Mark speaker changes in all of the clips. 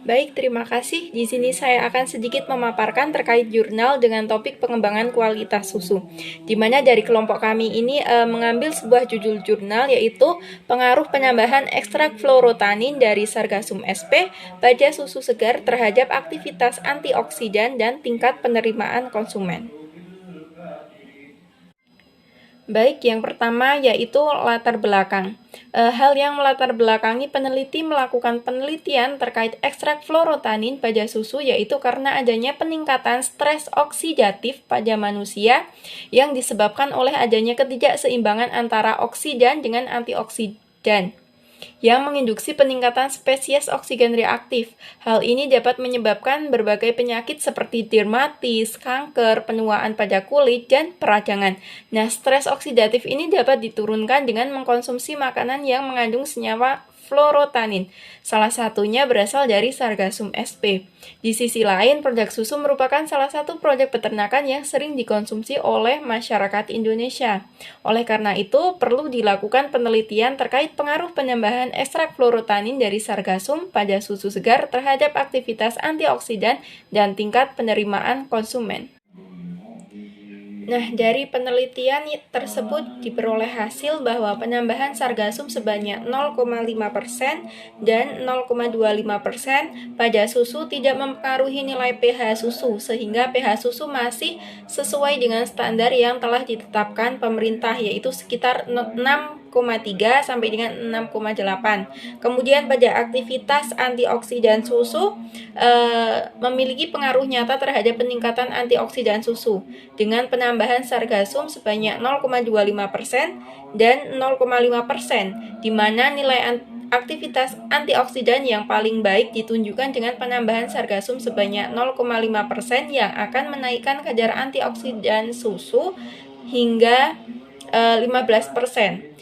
Speaker 1: Baik, terima kasih. Di sini saya akan sedikit memaparkan terkait jurnal dengan topik pengembangan kualitas susu. Di mana dari kelompok kami ini mengambil sebuah judul jurnal yaitu pengaruh penambahan ekstrak fluorotanin dari Sargassum sp pada susu segar terhadap aktivitas antioksidan dan tingkat penerimaan konsumen. Baik, yang pertama yaitu latar belakang. Hal yang melatar belakangi peneliti melakukan penelitian terkait ekstrak fluorotanin pada susu yaitu karena adanya peningkatan stres oksidatif pada manusia yang disebabkan oleh adanya ketidakseimbangan antara oksidan dengan antioksidan yang menginduksi peningkatan spesies oksigen reaktif. Hal ini dapat menyebabkan berbagai penyakit seperti dermatis, kanker, penuaan pada kulit, dan peradangan. Nah, stres oksidatif ini dapat diturunkan dengan mengkonsumsi makanan yang mengandung senyawa fluorotanin. Salah satunya berasal dari Sargassum sp. Di sisi lain, produk susu merupakan salah satu produk peternakan yang sering dikonsumsi oleh masyarakat Indonesia. Oleh karena itu, perlu dilakukan penelitian terkait pengaruh penambahan ekstrak fluorotanin dari Sargassum pada susu segar terhadap aktivitas antioksidan dan tingkat penerimaan konsumen. Nah, dari penelitian tersebut diperoleh hasil bahwa penambahan sargasum sebanyak 0,5% dan 0,25% pada susu tidak mempengaruhi nilai pH susu, sehingga pH susu masih sesuai dengan standar yang telah ditetapkan pemerintah, yaitu sekitar 6,3 sampai dengan 6,8. Kemudian pada aktivitas antioksidan susu memiliki pengaruh nyata terhadap peningkatan antioksidan susu dengan penambahan sargasum sebanyak 0,25% dan 0,5%, di mana nilai aktivitas antioksidan yang paling baik ditunjukkan dengan penambahan sargasum sebanyak 0,5% yang akan menaikkan kadar antioksidan susu hingga 15%.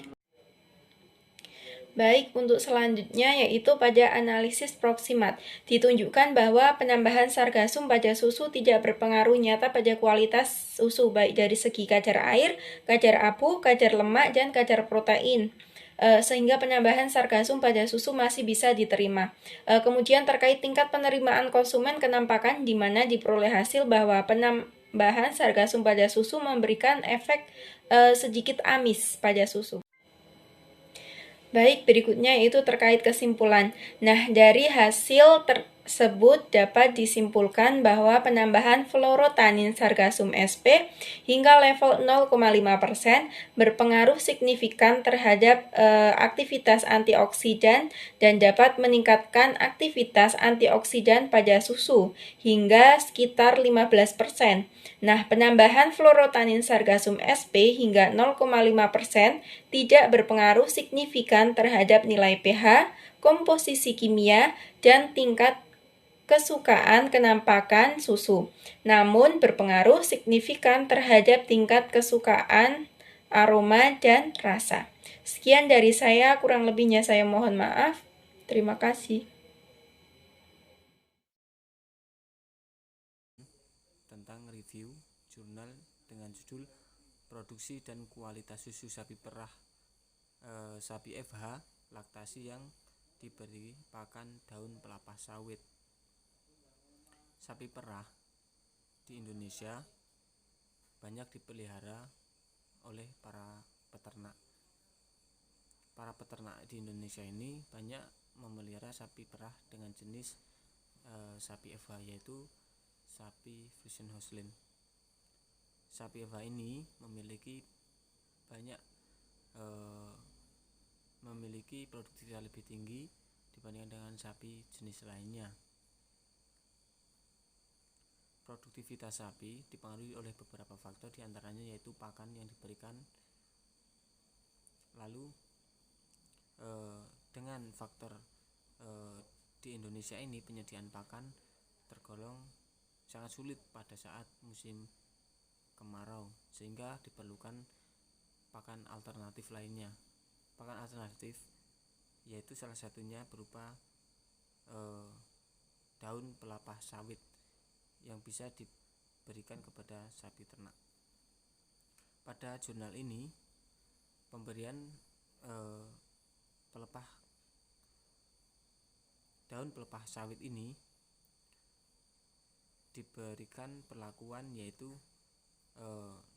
Speaker 1: Baik, untuk selanjutnya yaitu pada analisis proksimat. Ditunjukkan bahwa penambahan sargasum pada susu tidak berpengaruh nyata pada kualitas susu, baik dari segi kadar air, kadar abu, kadar lemak, dan kadar protein. Sehingga penambahan sargasum pada susu masih bisa diterima. Kemudian terkait tingkat penerimaan konsumen kenampakan di mana diperoleh hasil bahwa penambahan sargasum pada susu memberikan efek sedikit amis pada susu. Baik, berikutnya yaitu terkait kesimpulan. Nah, dari hasil tersebut dapat disimpulkan bahwa penambahan fluorotanin Sargassum sp hingga level 0,5% berpengaruh signifikan terhadap aktivitas antioksidan dan dapat meningkatkan aktivitas antioksidan pada susu hingga sekitar 15%. Nah, penambahan fluorotanin Sargassum sp hingga 0,5% tidak berpengaruh signifikan terhadap nilai pH, komposisi kimia, dan tingkat kesukaan kenampakan susu, namun berpengaruh signifikan terhadap tingkat kesukaan aroma dan rasa. Sekian dari saya, kurang lebihnya saya mohon maaf. Terima kasih.
Speaker 2: Tentang review jurnal dengan judul Produksi dan Kualitas Susu Sapi Perah Sapi FH Laktasi yang diberi pakan daun pelepah sawit. Sapi perah di Indonesia banyak dipelihara oleh para peternak. Para peternak di Indonesia ini banyak memelihara sapi perah dengan jenis sapi FH, yaitu sapi Friesian Holstein. Sapi FH ini memiliki produktivitas lebih tinggi dibandingkan dengan sapi jenis lainnya. Produktivitas sapi dipengaruhi oleh beberapa faktor, diantaranya yaitu pakan yang diberikan. Lalu dengan faktor di Indonesia ini penyediaan pakan tergolong sangat sulit pada saat musim kemarau, sehingga diperlukan pakan alternatif lainnya. Pakan alternatif yaitu salah satunya berupa daun pelepah sawit yang bisa diberikan kepada sapi ternak. Pada jurnal ini pemberian pelepah daun pelepah sawit ini diberikan perlakuan yaitu 25%,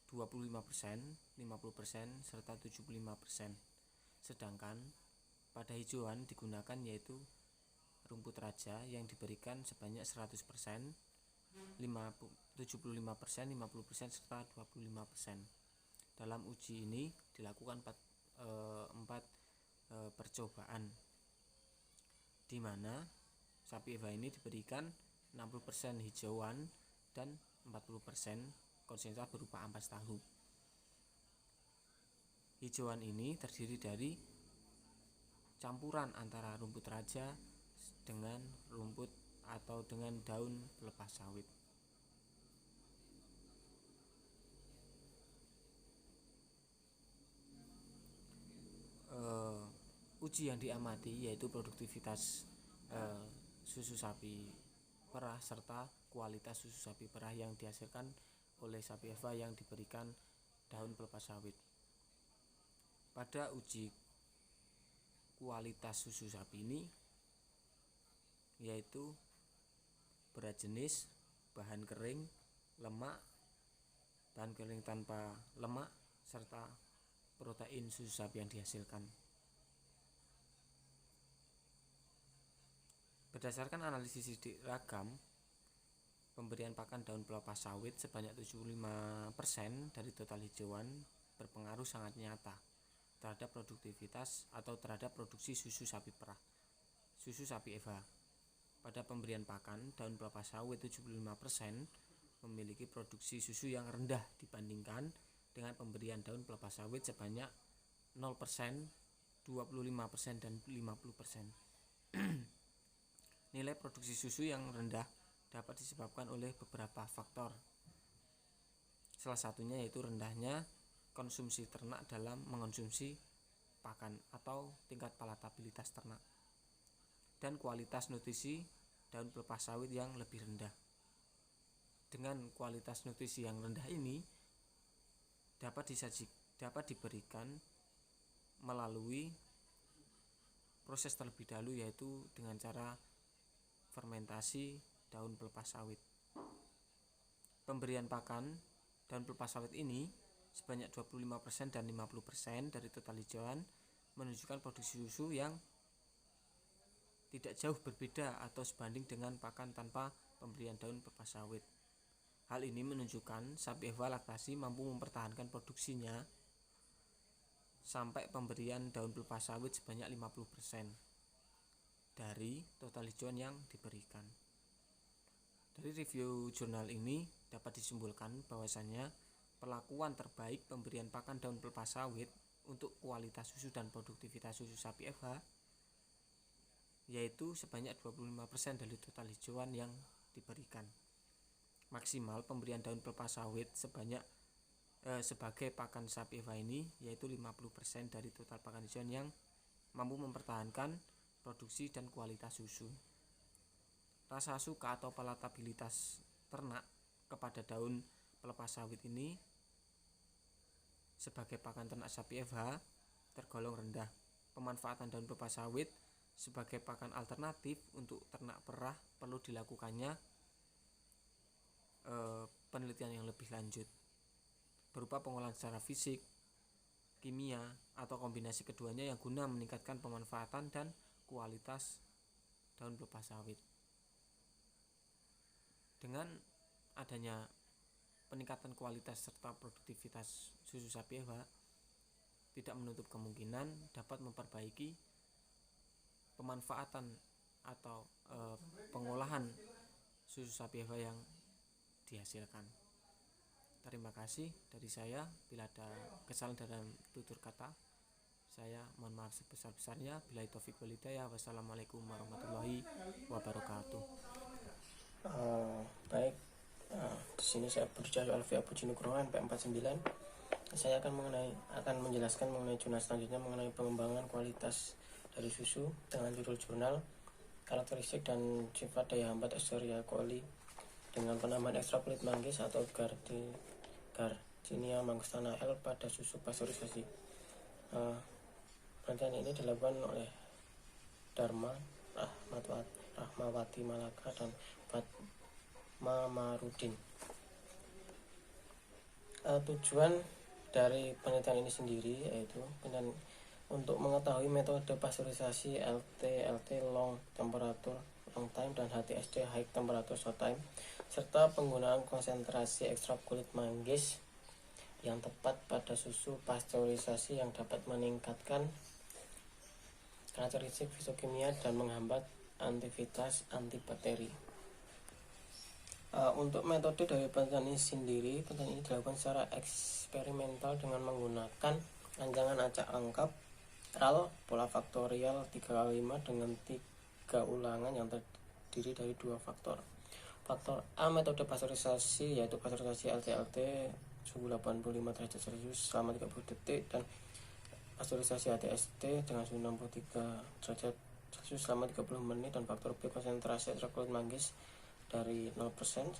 Speaker 2: 50%, serta 75%. Sedangkan pada hijauan digunakan yaitu rumput raja yang diberikan sebanyak 100%, 75%, 50%, serta 25%. Dalam uji ini dilakukan 4 percobaan, di mana sapi Eva ini diberikan 60% hijauan dan 40% konsentrat berupa ampas tahu. Hijauan ini terdiri dari campuran antara rumput raja dengan rumput atau dengan daun pelepah sawit. Uji yang diamati yaitu produktivitas susu sapi perah serta kualitas susu sapi perah yang dihasilkan oleh sapi Eva yang diberikan daun pelepah sawit. Pada uji kualitas susu sapi ini yaitu berat jenis, bahan kering, lemak, bahan kering tanpa lemak, serta protein susu sapi yang dihasilkan. Berdasarkan analisis sidik ragam, pemberian pakan daun pelepah sawit sebanyak 75% dari total hijauan berpengaruh sangat nyata terhadap produktivitas atau terhadap produksi susu sapi perah, susu sapi Eva. Pada pemberian pakan daun pelepah sawit 75% memiliki produksi susu yang rendah dibandingkan dengan pemberian daun pelepah sawit sebanyak 0%, 25%, dan 50%. Nilai produksi susu yang rendah dapat disebabkan oleh beberapa faktor. Salah satunya yaitu rendahnya konsumsi ternak dalam mengonsumsi pakan atau tingkat palatabilitas ternak, dan kualitas nutrisi daun pelepah sawit yang lebih rendah. Dengan kualitas nutrisi yang rendah ini dapat diberikan melalui proses terlebih dahulu, yaitu dengan cara fermentasi daun pelepah sawit. Pemberian pakan daun pelepah sawit ini sebanyak 25% dan 50% dari total hijauan menunjukkan produksi susu yang tidak jauh berbeda atau sebanding dengan pakan tanpa pemberian daun pelepah sawit. Hal ini menunjukkan sapi Eva laktasi mampu mempertahankan produksinya sampai pemberian daun pelepah sawit sebanyak 50% dari total hijauan yang diberikan. Dari review jurnal ini dapat disimpulkan bahwasannya perlakuan terbaik pemberian pakan daun pelepah sawit untuk kualitas susu dan produktivitas susu sapi Eva yaitu sebanyak 25% dari total hijauan yang diberikan. Maksimal pemberian daun pelepah sawit sebagai pakan sapi Eva ini yaitu 50% dari total pakan hijauan yang mampu mempertahankan produksi dan kualitas susu. Rasa suka atau palatabilitas ternak kepada daun pelepah sawit ini sebagai pakan ternak sapi Eva tergolong rendah. Pemanfaatan daun pelepah sawit sebagai pakan alternatif untuk ternak perah perlu dilakukannya penelitian yang lebih lanjut berupa pengolahan secara fisik, kimia, atau kombinasi keduanya yang guna meningkatkan pemanfaatan dan kualitas daun pelepah sawit. Dengan adanya peningkatan kualitas serta produktivitas susu sapi Eva tidak menutup kemungkinan dapat memperbaiki pemanfaatan atau pengolahan susu sapi Eva yang dihasilkan. Terima kasih dari saya. Bila ada kesalahan dalam tutur kata, saya mohon maaf sebesar-besarnya. Billahi taufik wal hidayah. Wassalamualaikum warahmatullahi wabarakatuh.
Speaker 3: Baik, di sini saya Burjah Alfi Abu Nugroho NP49. Saya akan menjelaskan mengenai jurnal selanjutnya mengenai pengembangan kualitas dari susu dengan judul jurnal karakteristik dan sifat daya hambat Escherichia coli dengan penambahan ekstrak kulit manggis atau Garcinia mangustana L pada susu pasteurisasi. Penelitian ini dilakukan oleh Dharma Rahmawati Malaka dan Fatma Marudin. Tujuan dari penelitian ini sendiri yaitu untuk mengetahui metode pasteurisasi LT long temperature long time dan HTST high temperature short time, serta penggunaan konsentrasi ekstrak kulit manggis yang tepat pada susu pasteurisasi yang dapat meningkatkan karakteristik fisiokimia dan menghambat aktivitas antibakteri. Untuk metode dari penelitian ini sendiri, penelitian ini dilakukan secara eksperimental dengan menggunakan rancangan acak lengkap RAL pola faktorial 3x5 dengan 3 ulangan yang terdiri dari 2 faktor. Faktor A metode pasteurisasi yaitu pasteurisasi LT-LT suhu 85 derajat Celcius selama 30 detik dan pasteurisasi HTST dengan suhu 63 derajat Celcius selama 30 menit, dan faktor B konsentrasi ekstrak kulit manggis dari 0%, 1%, 2%,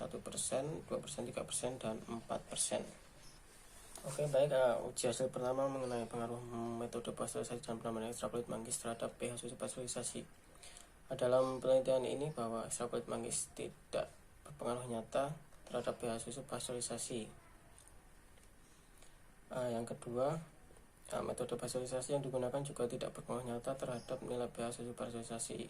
Speaker 3: 3%, dan 4%. Oke, baik. Uji hasil pertama mengenai pengaruh metode pasteurisasi dan penambahan ekstrak kulit manggis terhadap pH susu pasteurisasi. Dalam penelitian ini bahwa ekstrak kulit manggis tidak berpengaruh nyata terhadap pH susu pasteurisasi. Yang kedua, metode pasteurisasi yang digunakan juga tidak berpengaruh nyata terhadap nilai pH susu pasteurisasi.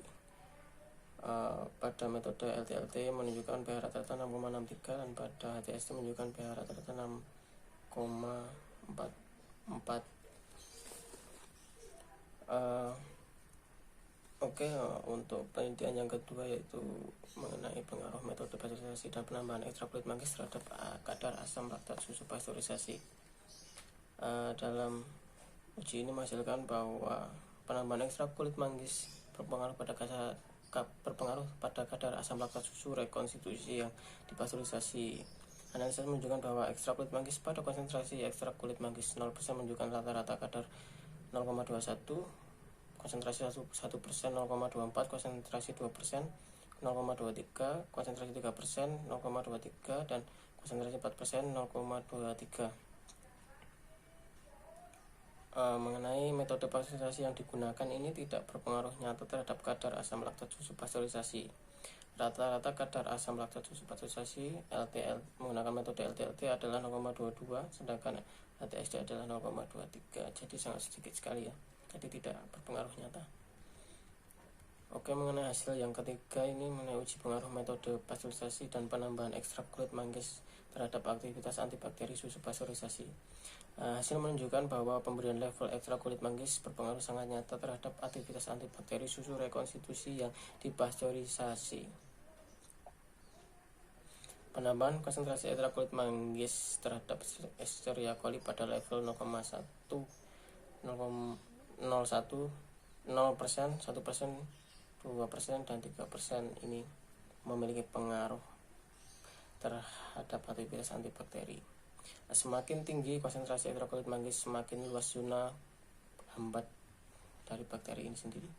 Speaker 3: Pada metode LT-LT menunjukkan pH rata-rata 6,63 dan pada HTST menunjukkan pH rata-rata 6,44. Untuk penelitian yang kedua yaitu mengenai pengaruh metode pasteurisasi dan penambahan ekstrak kulit manggis terhadap kadar asam laktat susu pasteurisasi. Dalam uji ini menghasilkan bahwa penambahan ekstrak kulit manggis berpengaruh pada kadar asam laktat susu rekonstitusi yang dipasteurisasi. Analisis menunjukkan bahwa ekstrak kulit manggis pada konsentrasi ekstrak kulit manggis 0% menunjukkan rata-rata kadar 0,21, konsentrasi 1% 0,24, konsentrasi 2% 0,23, konsentrasi 3% 0,23, dan konsentrasi 4% 0,23. Mengenai metode pasteurisasi yang digunakan ini tidak berpengaruh nyata terhadap kadar asam laktat susu pasteurisasi. Rata-rata kadar asam laktat susu pasteurisasi menggunakan metode LT-LT adalah 0,22, sedangkan HTSD adalah 0,23, jadi sangat sedikit sekali ya, jadi tidak berpengaruh nyata. Oke, mengenai hasil yang ketiga ini mengenai uji pengaruh metode pasteurisasi dan penambahan ekstrak kulit manggis terhadap aktivitas antibakteri susu pasteurisasi. Hasil menunjukkan bahwa pemberian level ekstrak kulit manggis berpengaruh sangat nyata terhadap aktivitas antibakteri susu rekonstitusi yang dipasteurisasi. Penambahan konsentrasi ekstrak kulit manggis terhadap Escherichia coli pada level 0,1, 0,01, 0%, 1%, 2%, dan 3% ini memiliki pengaruh terhadap aktivitas antibakteri. Semakin tinggi konsentrasi ekstrak kulit manggis, semakin luas zona hambat dari bakteri ini sendiri.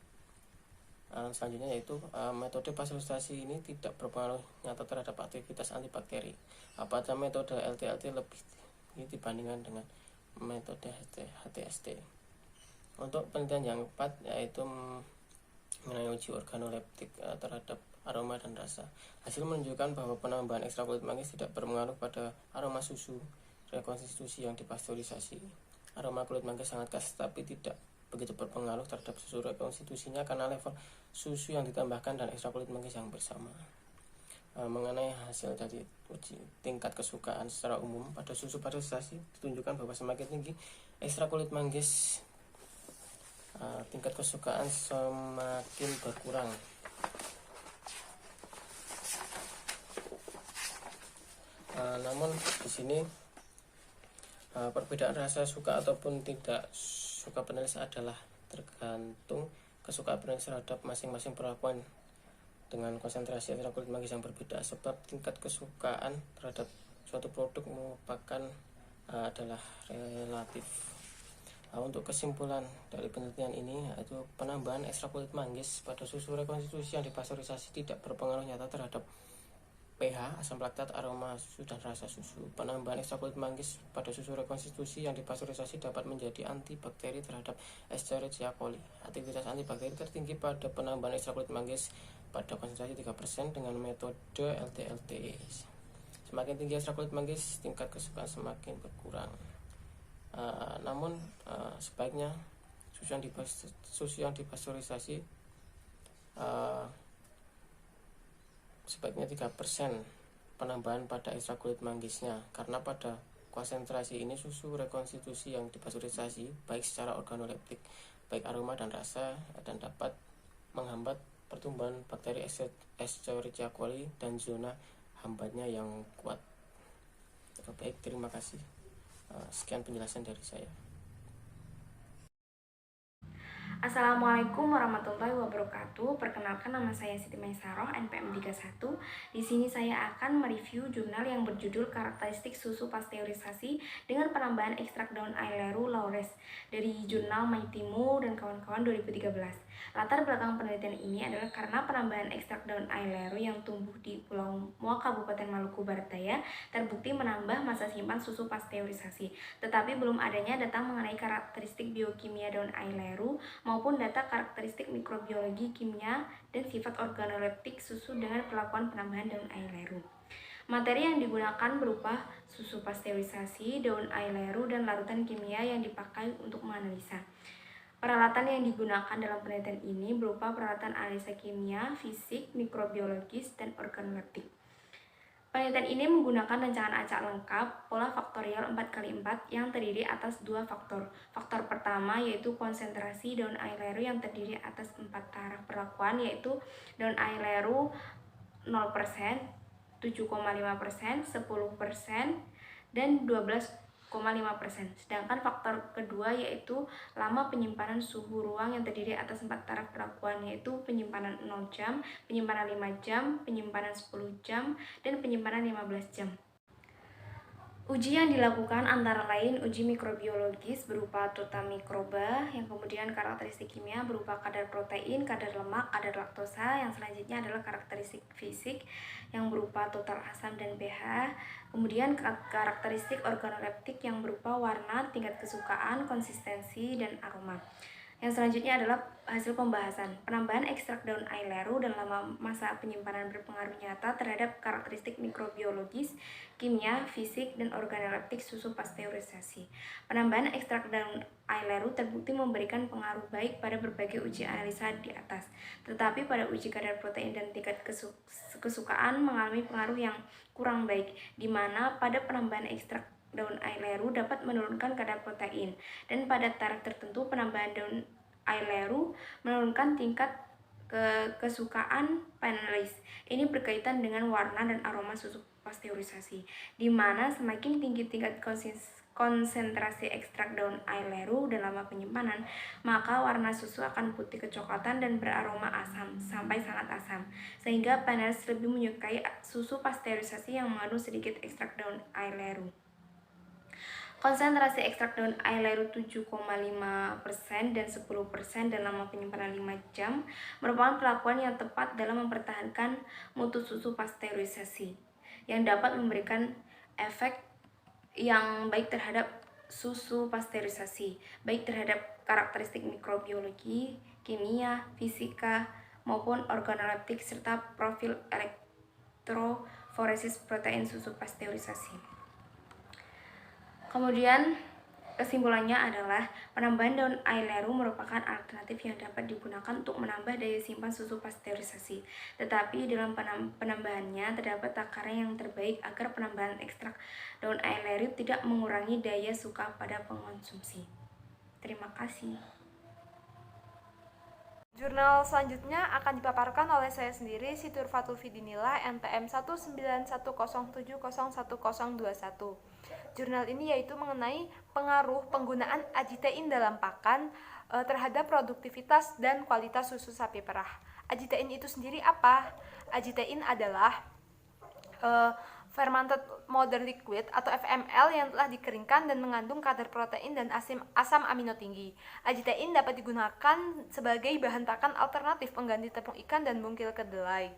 Speaker 3: Selanjutnya yaitu metode pasteurisasi ini tidak berpengaruh nyata terhadap aktivitas antibakteri. Pada metode LT-LT lebih tinggi dibandingkan dengan metode HTST. Untuk penelitian yang keempat yaitu mengenai uji organoleptik terhadap aroma dan rasa. Hasil menunjukkan bahwa penambahan ekstrak kulit manggis tidak berpengaruh pada aroma susu rekonstitusi yang dipasteurisasi. Aroma kulit manggis sangat khas tapi tidak begitu berpengaruh terhadap susu rekonstitusinya karena level susu yang ditambahkan dan ekstrak kulit manggis yang bersama. Mengenai hasil dari uji tingkat kesukaan secara umum pada susu pasteurisasi ditunjukkan bahwa semakin tinggi ekstrak kulit manggis, tingkat kesukaan semakin berkurang. Namun di sini perbedaan rasa suka ataupun tidak suka penulis adalah tergantung kesukaan penulis terhadap masing-masing perlakuan dengan konsentrasi ekstrak kulit manggis yang berbeda, sebab tingkat kesukaan terhadap suatu produk merupakan adalah relatif. Untuk kesimpulan dari penelitian ini yaitu penambahan ekstrak kulit manggis pada susu rekonstitusi yang dipasteurisasi tidak berpengaruh nyata terhadap pH, asam laktat, aroma susu, dan rasa susu. Penambahan ekstrak kulit manggis pada susu rekonstitusi yang dipasteurisasi dapat menjadi antibakteri terhadap Escherichia coli. Aktivitas antibakteri tertinggi pada penambahan ekstrak kulit manggis pada konsentrasi 3% dengan metode LT-LTE. Semakin tinggi ekstrak kulit manggis, tingkat kesukaan semakin berkurang. Namun sebaiknya susu yang dipasteurisasi sebaiknya 3% penambahan pada ekstrak kulit manggisnya, karena pada konsentrasi ini susu rekonstitusi yang dipasteurisasi baik secara organoleptik, baik aroma dan rasa, dan dapat menghambat pertumbuhan bakteri Escherichia coli dan zona hambatnya yang kuat. Baik, terima kasih. Sekian penjelasan dari saya.
Speaker 4: Assalamualaikum warahmatullahi wabarakatuh. Perkenalkan, nama saya Siti Maisaroh, NPM 31. Di sini saya akan mereview jurnal yang berjudul Karakteristik Susu Pasteurisasi dengan Penambahan Ekstrak Daun Aileru Laures dari jurnal Maitimu dan kawan-kawan 2013. Latar belakang penelitian ini adalah karena penambahan ekstrak daun aileru yang tumbuh di Pulau Moa, Kabupaten Maluku Barat Daya terbukti menambah masa simpan susu pasteurisasi. Tetapi belum adanya data mengenai karakteristik biokimia daun aileru maupun data karakteristik mikrobiologi, kimia, dan sifat organoleptik susu dengan perlakuan penambahan daun aileru. Materi yang digunakan berupa susu pasteurisasi, daun aileru, dan larutan kimia yang dipakai untuk menganalisa. Peralatan yang digunakan dalam penelitian ini berupa peralatan analisa kimia, fisik, mikrobiologis, dan organoleptik. Penelitian ini menggunakan rancangan acak lengkap pola faktorial 4x4 yang terdiri atas 2 faktor. Faktor pertama yaitu konsentrasi daun aileru yang terdiri atas 4 taraf perlakuan, yaitu daun aileru 0%, 7,5%, 10%, dan 12,5%. Sedangkan faktor kedua yaitu lama penyimpanan suhu ruang yang terdiri atas 4 taraf perlakuan, yaitu penyimpanan 0 jam, penyimpanan 5 jam, penyimpanan 10 jam, dan penyimpanan 15 jam. Uji yang dilakukan antara lain uji mikrobiologis berupa tota mikroba, yang kemudian karakteristik kimia berupa kadar protein, kadar lemak, kadar laktosa, yang selanjutnya adalah karakteristik fisik yang berupa total asam dan pH, kemudian karakteristik organoleptik yang berupa warna, tingkat kesukaan, konsistensi, dan aroma. Yang selanjutnya adalah hasil pembahasan. Penambahan ekstrak daun aileru dan lama masa penyimpanan berpengaruh nyata terhadap karakteristik mikrobiologis, kimia, fisik, dan organoleptik susu pasteurisasi. Penambahan ekstrak daun aileru terbukti memberikan pengaruh baik pada berbagai uji analisa di atas. Tetapi pada uji kadar protein dan tingkat kesukaan mengalami pengaruh yang kurang baik, di mana pada penambahan ekstrak daun aileru dapat menurunkan kadar protein, dan pada taraf tertentu penambahan daun aileru menurunkan tingkat kesukaan panelis. Ini berkaitan dengan warna dan aroma susu pasteurisasi, di mana semakin tinggi tingkat konsentrasi ekstrak daun aileru dan lama penyimpanan, maka warna susu akan putih kecoklatan dan beraroma asam sampai sangat asam, sehingga panelis lebih menyukai susu pasteurisasi yang mengandung sedikit ekstrak daun aileru. Konsentrasi ekstrak daun aileru 7,5% dan 10% dan lama penyimpanan 5 jam merupakan perlakuan yang tepat dalam mempertahankan mutu susu pasteurisasi, yang dapat memberikan efek yang baik terhadap susu pasteurisasi, baik terhadap karakteristik mikrobiologi, kimia, fisika, maupun organoleptik, serta profil elektroforesis protein susu pasteurisasi. Kemudian kesimpulannya adalah penambahan daun aileru merupakan alternatif yang dapat digunakan untuk menambah daya simpan susu pasteurisasi. Tetapi dalam penambahannya terdapat takaran yang terbaik agar penambahan ekstrak daun aileru tidak mengurangi daya suka pada pengonsumsi. Terima kasih.
Speaker 5: Jurnal selanjutnya akan dipaparkan oleh saya sendiri, Siti Urfatul Fidinillah, NPM 19107011021. Jurnal ini yaitu mengenai pengaruh penggunaan agitein dalam pakan terhadap produktivitas dan kualitas susu sapi perah. Agitein itu sendiri apa? Agitein adalah fermented modern liquid atau FML yang telah dikeringkan dan mengandung kadar protein dan asam amino tinggi. Agitein dapat digunakan sebagai bahan pakan alternatif pengganti tepung ikan dan bungkil kedelai.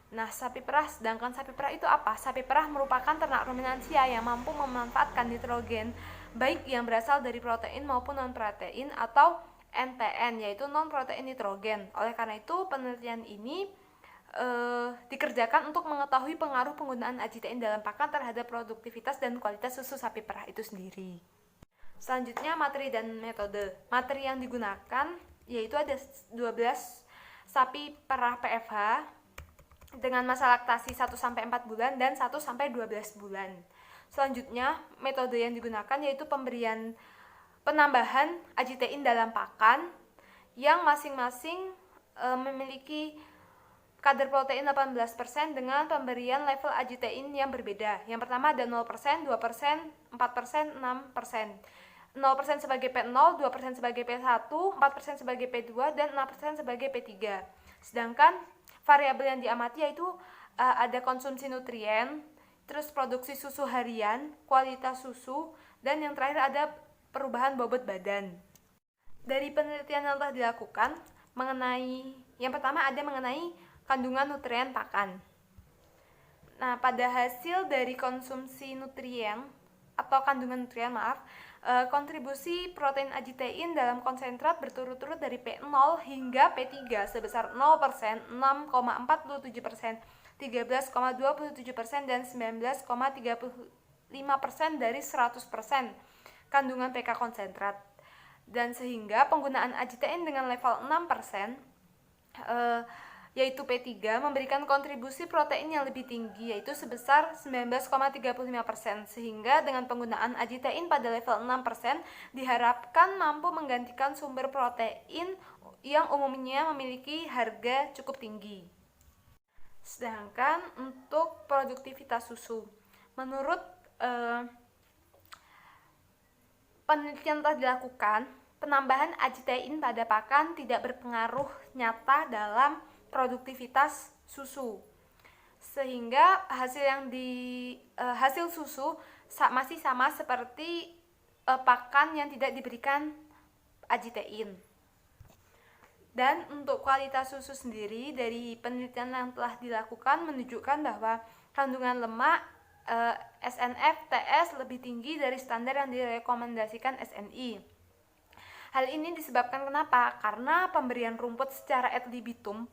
Speaker 5: Nah, sedangkan sapi perah itu apa? Sapi perah merupakan ternak ruminansia yang mampu memanfaatkan nitrogen baik yang berasal dari protein maupun non-protein atau NPN, yaitu non-protein nitrogen. Oleh karena itu, penelitian ini dikerjakan untuk mengetahui pengaruh penggunaan agitein dalam pakan terhadap produktivitas dan kualitas susu sapi perah itu sendiri. Selanjutnya, materi dan metode. Materi yang digunakan yaitu ada 12 sapi perah PFH dengan masa laktasi 1-4 bulan dan 1-12 bulan. Selanjutnya, metode yang digunakan yaitu penambahan agitein dalam pakan yang masing-masing memiliki kadar protein 18% dengan pemberian level agitein yang berbeda. Yang pertama ada 0%, 2%, 4%, 6%. 0% sebagai P0, 2% sebagai P1, 4% sebagai P2, dan 6% sebagai P3. Sedangkan variabel yang diamati yaitu ada konsumsi nutrien, terus produksi susu harian, kualitas susu, dan yang terakhir ada perubahan bobot badan. Dari penelitian yang telah dilakukan yang pertama ada mengenai kandungan nutrien pakan. Nah, pada hasil dari konsumsi nutrien atau kandungan nutrien, kontribusi protein agitein dalam konsentrat berturut-turut dari P0 hingga P3 sebesar 0%, 6,47%, 13,27%, dan 19,35% dari 100% kandungan pK konsentrat. Dan sehingga penggunaan agitein dengan level 6%, yaitu P3, memberikan kontribusi protein yang lebih tinggi, yaitu sebesar 19,35%, sehingga dengan penggunaan agitein pada level 6% diharapkan mampu menggantikan sumber protein yang umumnya memiliki harga cukup tinggi. Sedangkan untuk produktivitas susu, menurut penelitian telah dilakukan, penambahan agitein pada pakan tidak berpengaruh nyata dalam produktivitas susu, sehingga hasil susu masih sama seperti pakan yang tidak diberikan agitein. Dan untuk kualitas susu sendiri, dari penelitian yang telah dilakukan menunjukkan bahwa kandungan lemak SNF TS lebih tinggi dari standar yang direkomendasikan SNI. Hal ini disebabkan kenapa? Karena pemberian rumput secara ad libitum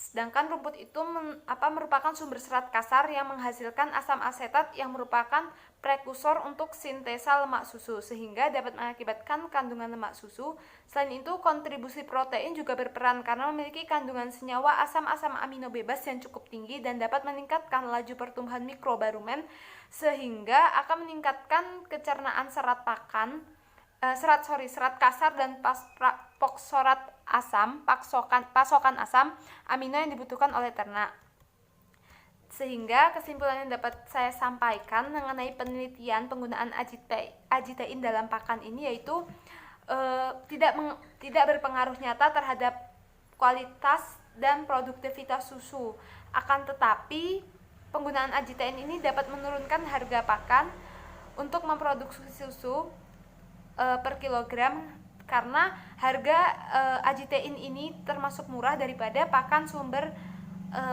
Speaker 5: sedangkan rumput itu merupakan sumber serat kasar yang menghasilkan asam asetat yang merupakan prekursor untuk sintesa lemak susu, sehingga dapat mengakibatkan kandungan lemak susu. Selain itu, kontribusi protein juga berperan karena memiliki kandungan senyawa asam-asam amino bebas yang cukup tinggi dan dapat meningkatkan laju pertumbuhan mikrobarumen, sehingga akan meningkatkan kecernaan serat kasar dan pasokan asam amino yang dibutuhkan oleh ternak. Sehingga kesimpulan yang dapat saya sampaikan mengenai penelitian penggunaan agitein dalam pakan ini yaitu tidak berpengaruh nyata terhadap kualitas dan produktivitas susu. Akan tetapi penggunaan agitein ini dapat menurunkan harga pakan untuk memproduksi susu per kilogram, karena harga agitein ini termasuk murah daripada pakan sumber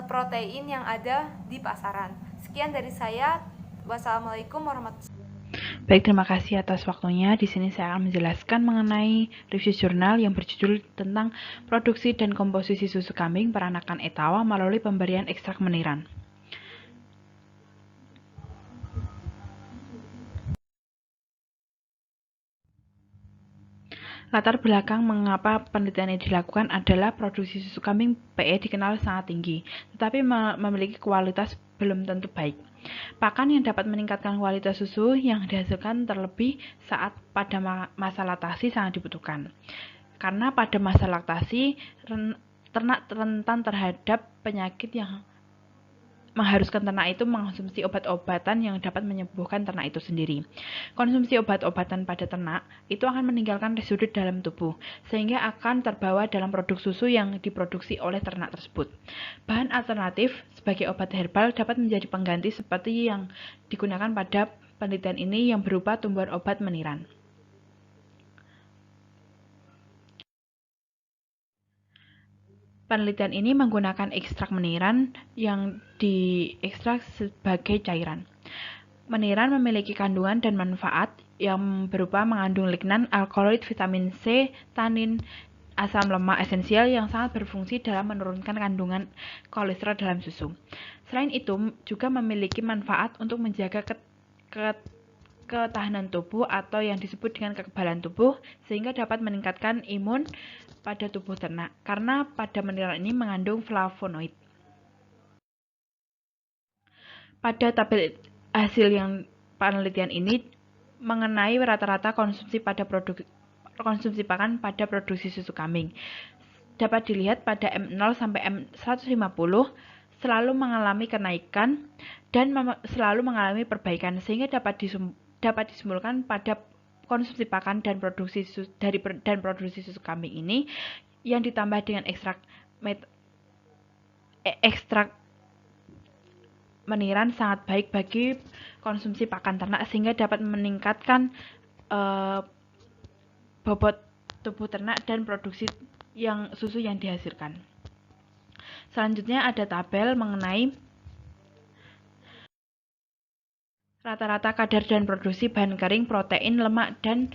Speaker 5: protein yang ada di pasaran. Sekian dari saya. Wassalamualaikum warahmatullahi wabarakatuh.
Speaker 6: Baik, terima kasih atas waktunya. Di sini saya akan menjelaskan mengenai review jurnal yang berjudul tentang produksi dan komposisi susu kambing peranakan Etawa melalui pemberian ekstrak meniran. Latar belakang mengapa penelitian ini dilakukan adalah produksi susu kambing PE dikenal sangat tinggi, tetapi memiliki kualitas belum tentu baik. Pakan yang dapat meningkatkan kualitas susu yang dihasilkan terlebih saat pada masa laktasi sangat dibutuhkan. Karena pada masa laktasi, ternak rentan terhadap penyakit yang mengharuskan ternak itu mengonsumsi obat-obatan yang dapat menyembuhkan ternak itu sendiri. Konsumsi obat-obatan pada ternak itu akan meninggalkan residu dalam tubuh, sehingga akan terbawa dalam produk susu yang diproduksi oleh ternak tersebut. Bahan alternatif sebagai obat herbal dapat menjadi pengganti seperti yang digunakan pada penelitian ini yang berupa tumbuhan obat meniran. Penelitian ini menggunakan ekstrak meniran yang diekstrak sebagai cairan. Meniran memiliki kandungan dan manfaat yang berupa mengandung lignan, alkaloid, vitamin C, tanin, asam lemak esensial yang sangat berfungsi dalam menurunkan kandungan kolesterol dalam susu. Selain itu, juga memiliki manfaat untuk menjaga ketahanan tubuh atau yang disebut dengan kekebalan tubuh, sehingga dapat meningkatkan imun pada tubuh ternak, karena pada meniran ini mengandung flavonoid. Pada tabel hasil yang penelitian ini mengenai rata-rata konsumsi pakan pada produksi susu kambing. Dapat dilihat pada M0 sampai M150 selalu mengalami kenaikan dan selalu mengalami perbaikan, sehingga dapat disimpulkan pada konsumsi pakan dan produksi susu kambing ini yang ditambah dengan ekstrak meniran sangat baik bagi konsumsi pakan ternak, sehingga dapat meningkatkan bobot tubuh ternak dan produksi susu yang dihasilkan. Selanjutnya ada tabel mengenai rata-rata kadar dan produksi bahan kering, protein, lemak, dan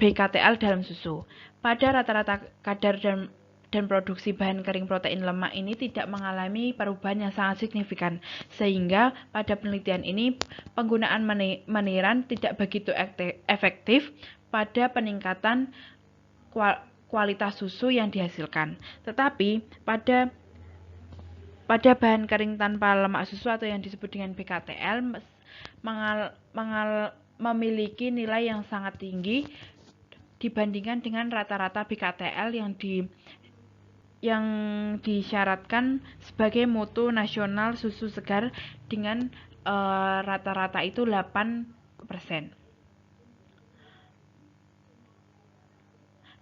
Speaker 6: BKTL dalam susu. Pada rata-rata kadar dan produksi bahan kering, protein, lemak ini tidak mengalami perubahan yang sangat signifikan, sehingga pada penelitian ini penggunaan meniran tidak begitu efektif pada peningkatan kualitas susu yang dihasilkan. Tetapi pada bahan kering tanpa lemak susu atau yang disebut dengan BKTL memiliki nilai yang sangat tinggi dibandingkan dengan rata-rata BKTL yang disyaratkan sebagai mutu nasional susu segar dengan rata-rata itu 8%.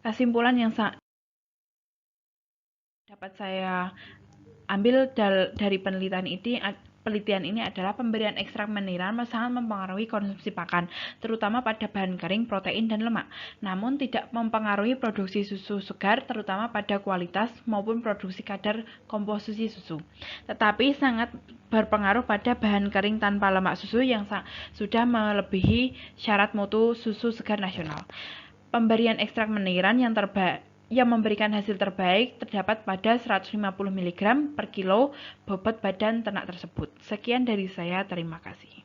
Speaker 6: Kesimpulan yang dapat saya ambil dari penelitian ini adalah pemberian ekstrak meniran sangat mempengaruhi konsumsi pakan, terutama pada bahan kering, protein, dan lemak. Namun tidak mempengaruhi produksi susu segar, terutama pada kualitas maupun produksi kadar komposisi susu. Tetapi sangat berpengaruh pada bahan kering tanpa lemak susu yang sudah melebihi syarat mutu susu segar nasional. Pemberian ekstrak meniran yang memberikan hasil terbaik terdapat pada 150 mg per kilo bobot badan ternak tersebut. Sekian dari saya, terima kasih.